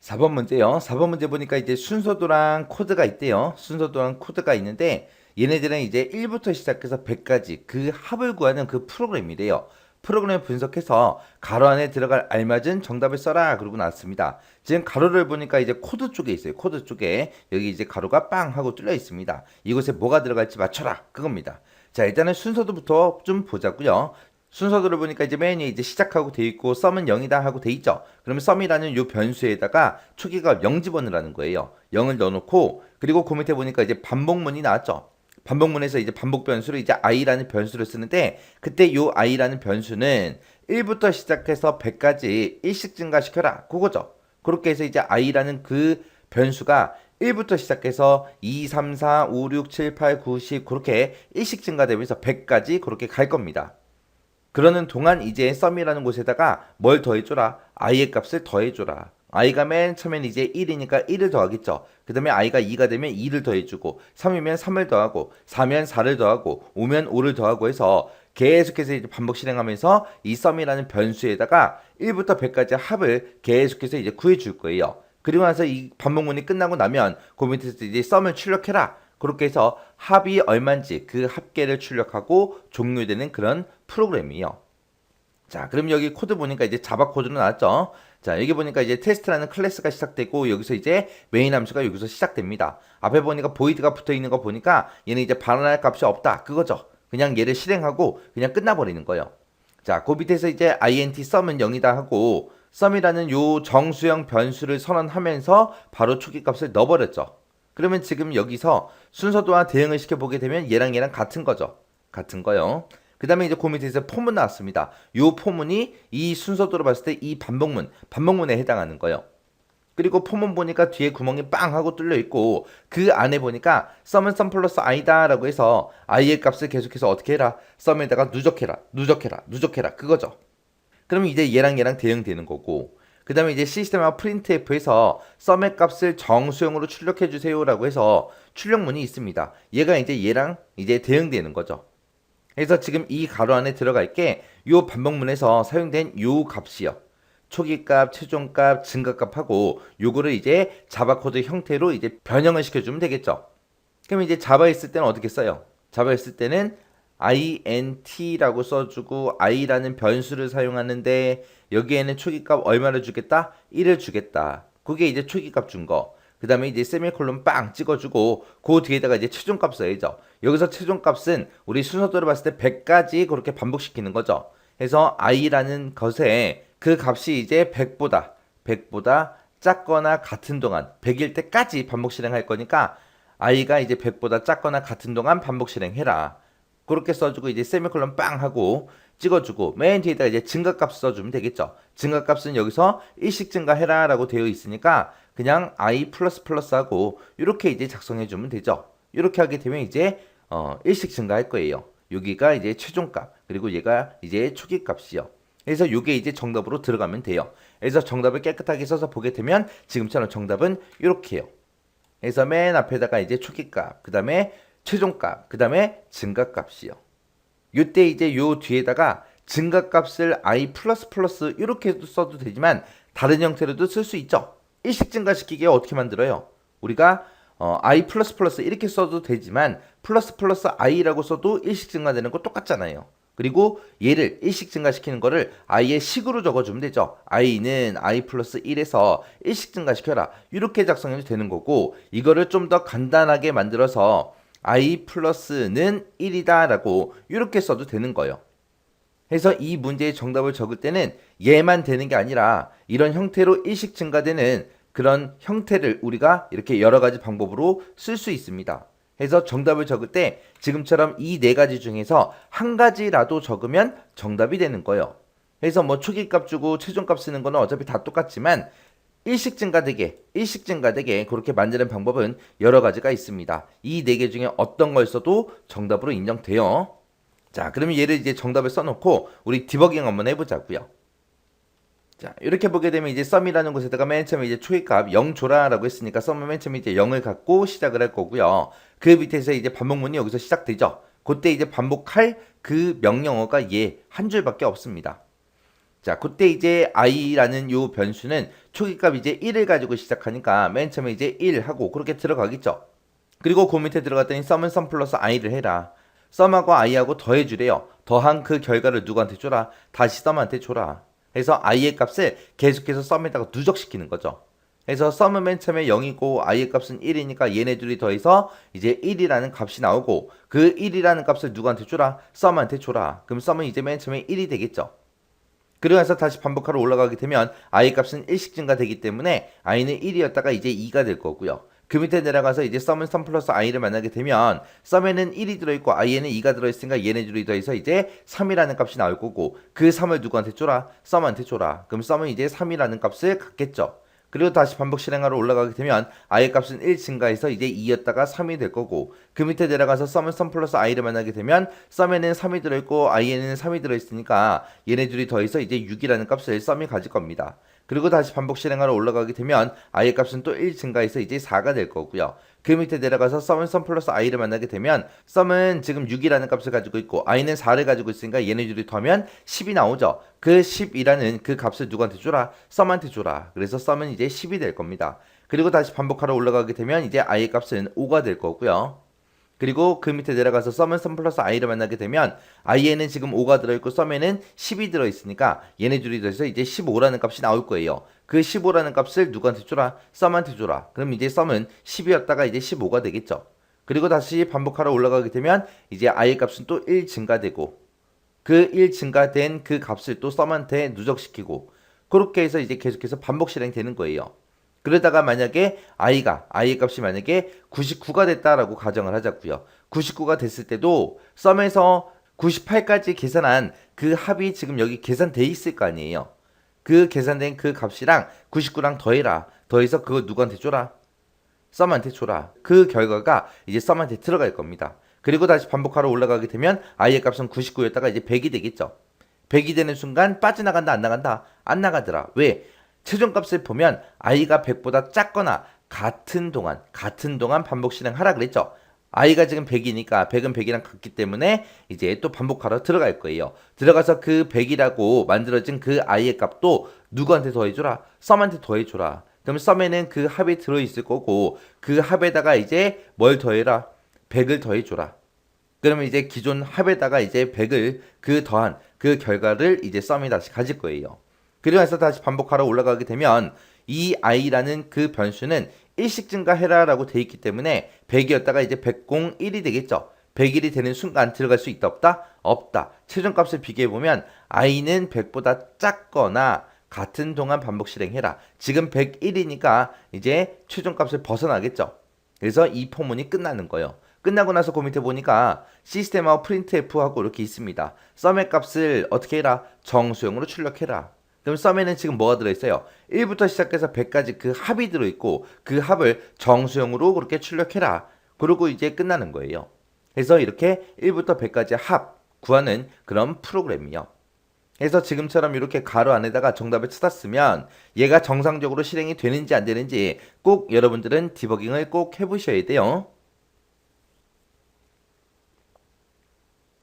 4번 문제요. 4번 문제 보니까 이제 순서도랑 코드가 있대요. 순서도랑 코드가 있는데 얘네들은 이제 1부터 시작해서 100까지 그 합을 구하는 그 프로그램이래요. 프로그램을 분석해서 가로 안에 들어갈 알맞은 정답을 써라 그러고 나왔습니다. 지금 가로를 보니까 이제 코드 쪽에 있어요. 코드 쪽에 여기 이제 가로가 빵 하고 뚫려 있습니다. 이곳에 뭐가 들어갈지 맞춰라 그겁니다. 자, 일단은 순서도부터 좀 보자고요. 순서대로 보니까 이제 맨 위에 이제 시작하고 돼 있고 썸은 0이다 하고 돼 있죠. 그러면 썸이라는 요 변수에다가 초기값 0 집어넣으라는 거예요. 0을 넣어놓고 그리고 그 밑에 보니까 이제 반복문이 나왔죠. 반복문에서 이제 반복 변수로 이제 i라는 변수를 쓰는데 그때 요 i라는 변수는 1부터 시작해서 100까지 1씩 증가시켜라 그거죠. 그렇게 해서 이제 i라는 그 변수가 1부터 시작해서 2, 3, 4, 5, 6, 7, 8, 9, 10 그렇게 1씩 증가되면서 100까지 그렇게 갈 겁니다. 그러는 동안 이제 썸이라는 곳에다가 뭘 더해줘라? i의 값을 더해줘라. i가 맨 처음엔 이제 1이니까 1을 더하겠죠. 그 다음에 i가 2가 되면 2를 더해주고 3이면 3을 더하고 4면 4를 더하고 5면 5를 더하고 해서 계속해서 이제 반복 실행하면서 이 썸이라는 변수에다가 1부터 100까지 합을 계속해서 이제 구해줄 거예요. 그리고 나서 이 반복문이 끝나고 나면 그 밑에서 이제 썸을 출력해라. 그렇게 해서 합이 얼마인지 그 합계를 출력하고 종료되는 그런 프로그램이에요. 자, 그럼 여기 코드 보니까 이제 자바 코드로 나왔죠. 자, 여기 보니까 이제 테스트라는 클래스가 시작되고 여기서 이제 메인 함수가 여기서 시작됩니다. 앞에 보니까 보이드가 붙어 있는 거 보니까 얘는 이제 반환할 값이 없다. 그거죠. 그냥 얘를 실행하고 그냥 끝나버리는 거예요. 자, 그 밑에서 이제 int sum은 0이다 하고 sum이라는 요 정수형 변수를 선언하면서 바로 초기값을 넣어버렸죠. 그러면 지금 여기서 순서도와 대응을 시켜보게 되면 얘랑 같은 거죠. 같은 거요. 그 다음에 이제 그 밑에서 포문 나왔습니다. 요 포문이 이 순서도로 봤을 때 이 반복문에 해당하는 거예요. 그리고 포문 보니까 뒤에 구멍이 빵 하고 뚫려 있고 그 안에 보니까 sum은 sum 플러스 i다 라고 해서 i의 값을 계속해서 어떻게 해라? sum에다가 누적해라 그거죠. 그럼 이제 얘랑 대응되는 거고 그 다음에 이제 시스템과 printf에서 sum의 값을 정수형으로 출력해 주세요라고 해서 출력문이 있습니다. 얘가 이제 얘랑 이제 대응되는 거죠. 그래서 지금 이 가로 안에 들어갈 게 요 반복문에서 사용된 요 값이요. 초기값, 최종값, 증가값하고 요거를 이제 자바 코드 형태로 이제 변형을 시켜주면 되겠죠. 그럼 이제 자바에 있을 때는 어떻게 써요? 자바에 있을 때는 int라고 써주고 i라는 변수를 사용하는데 여기에는 초기값 얼마를 주겠다? 1을 주겠다. 그게 이제 초기값 준 거. 그 다음에 이제 세미콜론 빵 찍어주고 그 뒤에다가 이제 최종값 써야죠. 여기서 최종값은 우리 순서대로 봤을 때 100까지 그렇게 반복시키는 거죠. 그래서 i라는 것에 그 값이 이제 100보다 작거나 같은 동안 100일 때까지 반복 실행할 거니까 i가 이제 100보다 작거나 같은 동안 반복 실행해라. 그렇게 써주고 이제 세미콜론 빵 하고 찍어주고 맨 뒤에다가 이제 증가값 써주면 되겠죠. 증가값은 여기서 일씩 증가해라 라고 되어 있으니까 그냥 i 플러스 플러스 하고 이렇게 이제 작성해주면 되죠. 이렇게 하게 되면 이제 일씩 증가할 거예요. 여기가 이제 최종값 그리고 얘가 이제 초기값이요. 그래서 이게 이제 정답으로 들어가면 돼요. 그래서 정답을 깨끗하게 써서 보게 되면 지금처럼 정답은 이렇게요. 그래서 맨 앞에다가 이제 초기값, 그 다음에 최종값, 그 다음에 증가값이요. 요때 이제 요 뒤에다가 증가값을 i 플러스 플러스 이렇게 써도 되지만 다른 형태로도 쓸 수 있죠. 일식 증가시키기에 어떻게 만들어요? 우리가 i 플러스 플러스 이렇게 써도 되지만 플러스 플러스 i라고 써도 일식 증가되는 거 똑같잖아요. 그리고 얘를 일식 증가시키는 거를 i의 식으로 적어주면 되죠. i는 i 플러스 1에서 일식 증가시켜라. 이렇게 작성해도 되는 거고 이거를 좀 더 간단하게 만들어서 i 플러스는 1이다 라고 이렇게 써도 되는 거예요. 그래서 이 문제의 정답을 적을 때는 얘만 되는 게 아니라 이런 형태로 일식 증가되는 그런 형태를 우리가 이렇게 여러 가지 방법으로 쓸 수 있습니다. 그래서 정답을 적을 때 지금처럼 이 네 가지 중에서 한 가지라도 적으면 정답이 되는 거예요. 그래서 뭐 초기값 주고 최종값 쓰는 거는 어차피 다 똑같지만 일식 증가되게 그렇게 만드는 방법은 여러 가지가 있습니다. 이 네 개 중에 어떤 걸 써도 정답으로 인정돼요. 자, 그러면 얘를 이제 정답을 써놓고 우리 디버깅 한번 해보자고요. 자, 이렇게 보게 되면 이제 썸이라는 곳에다가 맨 처음에 이제 초기값 0 줘라라고 했으니까 썸은 맨 처음에 이제 0을 갖고 시작을 할 거고요. 그 밑에서 이제 반복문이 여기서 시작되죠. 그때 이제 반복할 그 명령어가 얘 한 줄밖에 없습니다. 자, 그때 이제 i라는 요 변수는 초기값 이제 1을 가지고 시작하니까 맨 처음에 이제 1 하고 그렇게 들어가겠죠. 그리고 그 밑에 들어갔더니 썸은 썸 플러스 i를 해라. 썸하고 i하고 더해주래요. 더한 그 결과를 누구한테 줘라? 다시 썸한테 줘라. 그래서 i의 값을 계속해서 썸에다가 누적시키는 거죠. 그래서 썸은 맨 처음에 0이고 i의 값은 1이니까 얘네 둘이 더해서 이제 1이라는 값이 나오고 그 1이라는 값을 누구한테 줘라? 썸한테 줘라. 그럼 썸은 이제 맨 처음에 1이 되겠죠. 그러면서 다시 반복하러 올라가게 되면 i의 값은 1씩 증가되기 때문에 i는 1이었다가 이제 2가 될 거고요. 그 밑에 내려가서 이제 썸은 썸 플러스 i를 만나게 되면 썸에는 1이 들어있고 i에는 2가 들어있으니까 얘네 둘이 더해서 이제 3이라는 값이 나올 거고 그 3을 누구한테 줘라? 썸한테 줘라. 그럼 썸은 이제 3이라는 값을 갖겠죠. 그리고 다시 반복 실행하러 올라가게 되면 i의 값은 1 증가해서 이제 2였다가 3이 될 거고 그 밑에 내려가서 썸은 썸 플러스 i를 만나게 되면 썸에는 3이 들어있고 i에는 3이 들어있으니까 얘네 둘이 더해서 이제 6이라는 값을 썸이 가질 겁니다. 그리고 다시 반복 실행하러 올라가게 되면 i의 값은 또 1 증가해서 이제 4가 될 거고요. 그 밑에 내려가서 썸은 썸 플러스 i를 만나게 되면 썸은 지금 6이라는 값을 가지고 있고 i는 4를 가지고 있으니까 얘네 둘이 더하면 10이 나오죠. 그 10이라는 그 값을 누구한테 줘라? 썸한테 줘라. 그래서 썸은 이제 10이 될 겁니다. 그리고 다시 반복하러 올라가게 되면 이제 i의 값은 5가 될 거고요. 그리고 그 밑에 내려가서 썸은 썸 플러스 i를 만나게 되면 i에는 지금 5가 들어있고 썸에는 10이 들어있으니까 얘네 둘이 더해서 이제 15라는 값이 나올 거예요. 그 15라는 값을 누구한테 줘라? 썸한테 줘라. 그럼 이제 썸은 10이었다가 이제 15가 되겠죠. 그리고 다시 반복하러 올라가게 되면 이제 i의 값은 또 1 증가되고 그 1 증가된 그 값을 또 썸한테 누적시키고 그렇게 해서 이제 계속해서 반복 실행되는 거예요. 그러다가 만약에 i의 값이 만약에 99가 됐다라고 가정을 하자고요. 99가 됐을 때도 썸에서 98까지 계산한 그 합이 지금 여기 계산돼 있을 거 아니에요. 그 계산된 그 값이랑 99랑 더해라. 더해서 그거 누구한테 줘라? 썸한테 줘라. 그 결과가 이제 썸한테 들어갈 겁니다. 그리고 다시 반복하러 올라가게 되면 i의 값은 99였다가 이제 100이 되겠죠. 100이 되는 순간 빠져나간다 안 나간다? 안 나가더라. 왜? 최종값을 보면 i가 100보다 작거나 같은 동안 반복 실행하라 그랬죠. i가 지금 100이니까 100은 100이랑 같기 때문에 이제 또 반복하러 들어갈 거예요. 들어가서 그 100이라고 만들어진 그 i의 값도 누구한테 더해줘라? 썸한테 더해줘라. 그럼 썸에는 그 합이 들어있을 거고 그 합에다가 이제 뭘 더해라? 100을 더해줘라. 그러면 이제 기존 합에다가 이제 100을 그 더한 그 결과를 이제 썸이 다시 가질 거예요. 그래서 다시 반복하러 올라가게 되면 이 i라는 그 변수는 1씩 증가해라 라고 돼 있기 때문에 100이었다가 이제 101이 되겠죠. 101이 되는 순간 들어갈 수 있다 없다? 없다. 최종값을 비교해보면 i는 100보다 작거나 같은 동안 반복 실행해라. 지금 101이니까 이제 최종값을 벗어나겠죠. 그래서 이 포문이 끝나는 거예요. 끝나고 나서 그 밑에 보니까 시스템하고 printf하고 이렇게 있습니다. 썸의 값을 어떻게 해라? 정수형으로 출력해라. 그럼 썸에는 지금 뭐가 들어있어요? 1부터 시작해서 100까지 그 합이 들어있고 그 합을 정수형으로 그렇게 출력해라. 그러고 이제 끝나는 거예요. 그래서 이렇게 1부터 100까지 합 구하는 그런 프로그램이요. 그래서 지금처럼 이렇게 가로 안에다가 정답을 찾았으면 얘가 정상적으로 실행이 되는지 안 되는지 꼭 여러분들은 디버깅을 꼭 해보셔야 돼요.